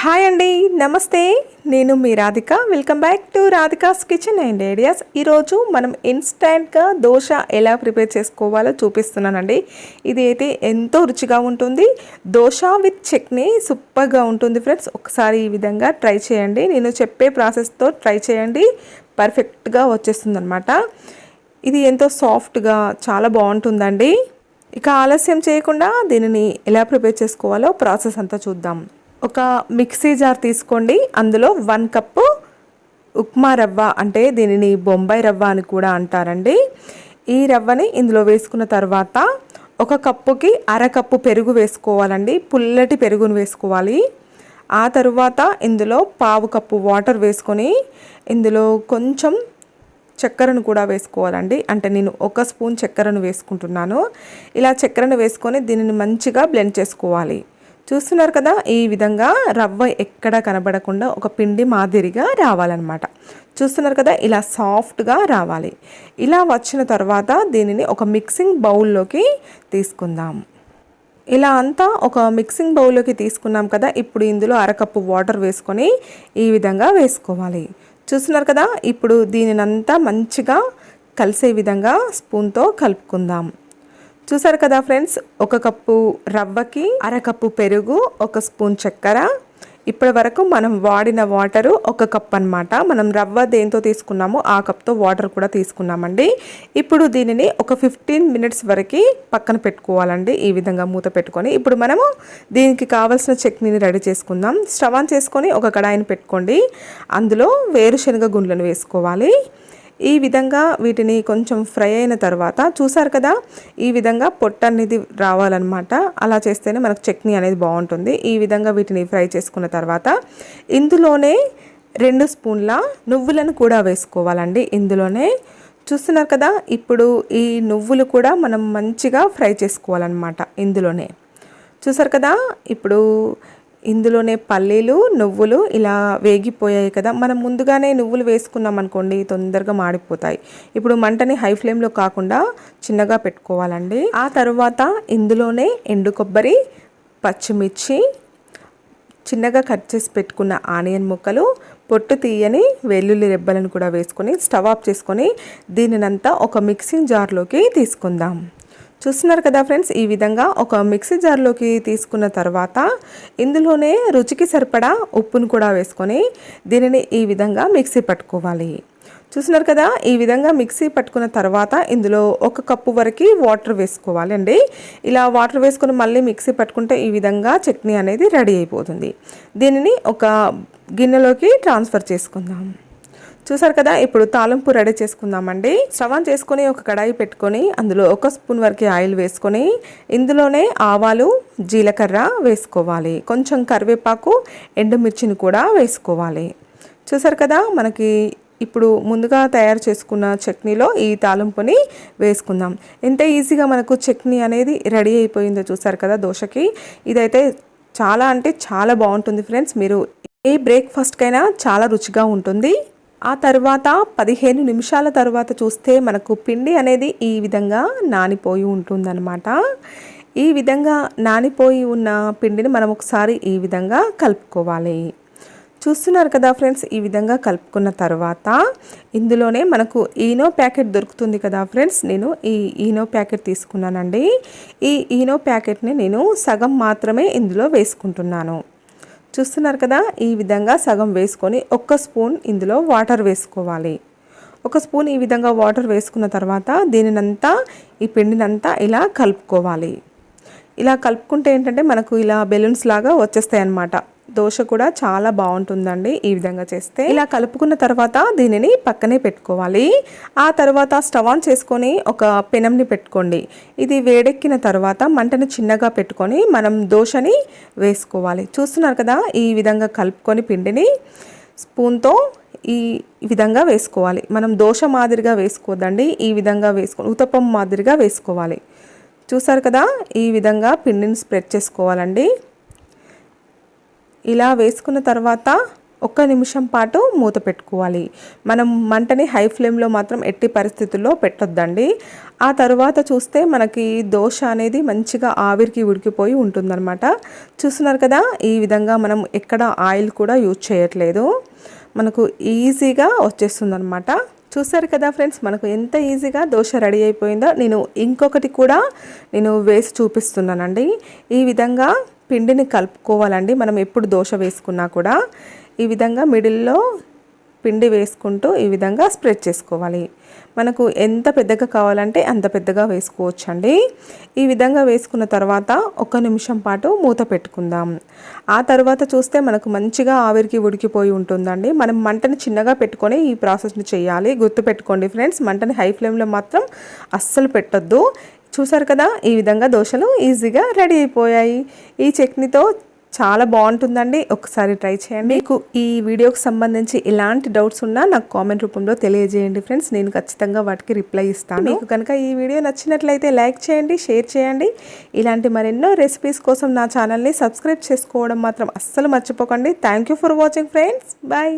Hi అండి, నమస్తే. నేను మీ Radhika. Welcome back to Radhika's kitchen and ideas. ఈరోజు మనం ఇన్స్టెంట్గా దోశ ఎలా ప్రిపేర్ చేసుకోవాలో చూపిస్తున్నానండి. ఇది అయితే ఎంతో రుచిగా ఉంటుంది. దోశ విత్ చట్నీ సూపర్గా ఉంటుంది ఫ్రెండ్స్. ఒకసారి ఈ విధంగా ట్రై చేయండి. నేను చెప్పే ప్రాసెస్తో ట్రై చేయండి, పర్ఫెక్ట్గా వచ్చేస్తుంది అనమాట. ఇది ఎంతో సాఫ్ట్గా చాలా బాగుంటుందండి. ఇక ఆలస్యం చేయకుండా దీనిని ఎలా ప్రిపేర్ చేసుకోవాలో ప్రాసెస్ అంతా చూద్దాం. ఒక మిక్సీ జార్ తీసుకోండి. అందులో 1 కప్పు ఉప్మా రవ్వ, అంటే దీనిని బొంబాయి రవ్వ అని కూడా అంటారండి. ఈ రవ్వని ఇందులో వేసుకున్న తర్వాత 1 కప్పుకి 1/2 కప్పు పెరుగు వేసుకోవాలండి. పుల్లటి పెరుగును వేసుకోవాలి. ఆ తరువాత ఇందులో 1/2 కప్పు వాటర్ వేసుకొని ఇందులో కొంచెం చక్కెరను కూడా వేసుకోవాలండి. అంటే నేను 1 స్పూన్ చక్కెరను వేసుకుంటున్నాను. ఇలా చక్కెరను వేసుకొని దీనిని మంచిగా బ్లెండ్ చేసుకోవాలి. చూస్తున్నారు కదా, ఈ విధంగా రవ్వ ఎక్కడ కనబడకుండా ఒక పిండి మాదిరిగా రావాలన్నమాట. చూస్తున్నారు కదా, ఇలా సాఫ్ట్గా రావాలి. ఇలా వచ్చిన తర్వాత దీనిని ఒక మిక్సింగ్ బౌల్లోకి తీసుకుందాం. ఇలా అంతా ఒక మిక్సింగ్ బౌల్లోకి తీసుకున్నాం కదా. ఇప్పుడు ఇందులో 1/2 కప్పు వాటర్ వేసుకొని ఈ విధంగా వేసుకోవాలి. చూస్తున్నారు కదా, ఇప్పుడు దీనినంతా మంచిగా కలిసే విధంగా స్పూన్తో కలుపుకుందాం. చూసారు కదా ఫ్రెండ్స్, 1 కప్పు రవ్వకి 1/2 కప్పు పెరుగు, 1 స్పూన్ చక్కెర. ఇప్పటి వరకు మనం వాడిన వాటరు 1 కప్ అనమాట. మనం రవ్వ దేంతో తీసుకున్నామో ఆ కప్తో వాటర్ కూడా తీసుకున్నామండి. ఇప్పుడు దీనిని ఒక 15 మినిట్స్ వరకు పక్కన పెట్టుకోవాలండి. ఈ విధంగా మూత పెట్టుకొని ఇప్పుడు మనము దీనికి కావాల్సిన చట్నీని రెడీ చేసుకుందాం. స్టవ్ ఆన్ చేసుకొని ఒక కడాయిని పెట్టుకోండి. అందులో వేరుశనగ గుండ్లను వేసుకోవాలి. ఈ విధంగా వీటిని కొంచెం ఫ్రై అయిన తర్వాత చూసారు కదా, ఈ విధంగా పొట్టు అనేది రావాలన్నమాట. అలా చేస్తేనే మనకు చట్నీ అనేది బాగుంటుంది. ఈ విధంగా వీటిని ఫ్రై చేసుకున్న తర్వాత ఇందులోనే 2 స్పూన్ల నువ్వులను కూడా వేసుకోవాలండి. ఇందులోనే చూస్తున్నారు కదా, ఇప్పుడు ఈ నువ్వులు కూడా మనం మంచిగా ఫ్రై చేసుకోవాలన్నమాట. ఇందులోనే చూసారు కదా, ఇప్పుడు ఇందులోనే పల్లీలు, నువ్వులు ఇలా వేగిపోయాయి కదా. మనం ముందుగానే నువ్వులు వేసుకున్నాం అనుకోండి, తొందరగా మాడిపోతాయి. ఇప్పుడు మంటని హై ఫ్లేమ్లో కాకుండా చిన్నగా పెట్టుకోవాలండి. ఆ తర్వాత ఇందులోనే ఎండు కొబ్బరి, పచ్చిమిర్చి, చిన్నగా కట్ చేసి పెట్టుకున్న ఆనియన్ ముక్కలు, పొట్టు తీయని వెల్లుల్లి రెబ్బలను కూడా వేసుకొని స్టవ్ ఆఫ్ చేసుకొని దీనినంతా ఒక మిక్సింగ్ జార్లోకి తీసుకుందాం. చూస్తున్నారు కదా ఫ్రెండ్స్, ఈ విధంగా ఒక మిక్సీ జార్లోకి తీసుకున్న తర్వాత ఇందులోనే రుచికి సరిపడా ఉప్పును కూడా వేసుకొని దీనిని ఈ విధంగా మిక్సీ పట్టుకోవాలి. చూస్తున్నారు కదా, ఈ విధంగా మిక్సీ పట్టుకున్న తర్వాత ఇందులో 1 కప్పు వరకు వాటర్ వేసుకోవాలి అండి. ఇలా వాటర్ వేసుకొని మళ్ళీ మిక్సీ పట్టుకుంటే ఈ విధంగా చట్నీ అనేది రెడీ అయిపోతుంది. దీనిని ఒక గిన్నెలోకి ట్రాన్స్ఫర్ చేసుకుందాం. చూసారు కదా, ఇప్పుడు తాలింపు రెడీ చేసుకుందామండి. స్టవ్ ఆన్ చేసుకొని ఒక కడాయి పెట్టుకొని అందులో 1 స్పూన్ వరకు ఆయిల్ వేసుకొని ఇందులోనే ఆవాలు, జీలకర్ర వేసుకోవాలి. కొంచెం కరివేపాకు, ఎండుమిర్చిని కూడా వేసుకోవాలి. చూసారు కదా, మనకి ఇప్పుడు ముందుగా తయారు చేసుకున్న చట్నీలో ఈ తాలింపుని వేసుకుందాం. ఎంత ఈజీగా మనకు చట్నీ అనేది రెడీ అయిపోయిందో చూసారు కదా దోశకి. ఇదైతే చాలా అంటే చాలా బాగుంటుంది ఫ్రెండ్స్. మీరు ఏ బ్రేక్ఫాస్ట్కైనా చాలా రుచిగా ఉంటుంది. ఆ తర్వాత 15 నిమిషాల తర్వాత చూస్తే మనకు పిండి అనేది ఈ విధంగా నానిపోయి ఉంటుందన్నమాట. ఈ విధంగా నానిపోయి ఉన్న పిండిని మనం ఒకసారి ఈ విధంగా కలుపుకోవాలి. చూస్తున్నారు కదా ఫ్రెండ్స్, ఈ విధంగా కలుపుకున్న తర్వాత ఇందులోనే మనకు ఈనో ప్యాకెట్ దొరుకుతుంది కదా ఫ్రెండ్స్. నేను ఈ ఈనో ప్యాకెట్ తీసుకున్నానండి. ఈ ఈనో ప్యాకెట్ని నేను సగం మాత్రమే ఇందులో వేసుకుంటున్నాను. చూస్తున్నారు కదా, ఈ విధంగా సగం వేసుకొని 1 స్పూన్ ఇందులో వాటర్ వేసుకోవాలి. 1 స్పూన్ ఈ విధంగా వాటర్ వేసుకున్న తర్వాత దీనినంతా ఈ పిండినంతా ఇలా కలుపుకోవాలి. ఇలా కలుపుకుంటే ఏంటంటే మనకు ఇలా బెలూన్స్ లాగా వచ్చేస్తాయి అన్నమాట. దోశ కూడా చాలా బాగుంటుందండి ఈ విధంగా చేస్తే. ఇలా కలుపుకున్న తర్వాత దీనిని పక్కనే పెట్టుకోవాలి. ఆ తర్వాత స్టవ్ ఆన్ చేసుకొని ఒక పెనంని పెట్టుకోండి. ఇది వేడెక్కిన తర్వాత మంటను చిన్నగా పెట్టుకొని మనం దోశని వేసుకోవాలి. చూస్తున్నారు కదా, ఈ విధంగా కలుపుకొని పిండిని స్పూన్తో ఈ విధంగా వేసుకోవాలి. మనం దోశ మాదిరిగా వేసుకోవద్దండి, ఈ విధంగా వేసుకోవాలి. ఉతప్పం మాదిరిగా వేసుకోవాలి. చూసారు కదా, ఈ విధంగా పిండిని స్ప్రెడ్ చేసుకోవాలండి. ఇలా వేసుకున్న తర్వాత 1 నిమిషం పాటు మూత పెట్టుకోవాలి. మనం మంటని హై ఫ్లేమ్లో మాత్రం ఎట్టి పరిస్థితుల్లో పెట్టొద్దండి. ఆ తర్వాత చూస్తే మనకి దోశ అనేది మంచిగా ఆవిరికి ఉడికిపోయి ఉంటుందన్నమాట. చూస్తున్నారు కదా, ఈ విధంగా మనం ఎక్కడ ఆయిల్ కూడా యూజ్ చేయట్లేదు, మనకు ఈజీగా వచ్చేస్తుందన్నమాట. చూసారు కదా ఫ్రెండ్స్, మనకు ఎంత ఈజీగా దోశ రెడీ అయిపోయిందో. నేను ఇంకొకటి కూడా వేసి చూపిస్తున్నానండి. ఈ విధంగా పిండిని కలుపుకోవాలండి. మనం ఎప్పుడు దోశ వేసుకున్నా కూడా ఈ విధంగా మిడిల్లో పిండి వేసుకుంటూ ఈ విధంగా స్ప్రెడ్ చేసుకోవాలి. మనకు ఎంత పెద్దగా కావాలంటే అంత పెద్దగా వేసుకోవచ్చండి. ఈ విధంగా వేసుకున్న తర్వాత 1 నిమిషం పాటు మూత పెట్టుకుందాం. ఆ తర్వాత చూస్తే మనకు మంచిగా ఆవిరికి ఉడికిపోయి ఉంటుందండి. మనం మంటని చిన్నగా పెట్టుకొని ఈ ప్రాసెస్ని చేయాలి. గుర్తుపెట్టుకోండి ఫ్రెండ్స్, మంటని హై ఫ్లేమ్లో మాత్రం అస్సలు పెట్టొద్దు. చూసారు కదా, ఈ విధంగా దోశలు ఈజీగా రెడీ అయిపోయాయి. ఈ చట్నీతో చాలా బాగుంటుందండి, ఒకసారి ట్రై చేయండి. మీకు ఈ వీడియోకి సంబంధించి ఎలాంటి డౌట్స్ ఉన్నా నాకు కామెంట్ రూపంలో తెలియజేయండి ఫ్రెండ్స్, నేను ఖచ్చితంగా వాటికి రిప్లై ఇస్తాను. మీకు కనుక ఈ వీడియో నచ్చినట్లయితే లైక్ చేయండి, షేర్ చేయండి. ఇలాంటి మరెన్నో రెసిపీస్ కోసం నా ఛానల్ని సబ్స్క్రైబ్ చేసుకోవడం మాత్రం అస్సలు మర్చిపోకండి. Thank you for watching friends. Bye.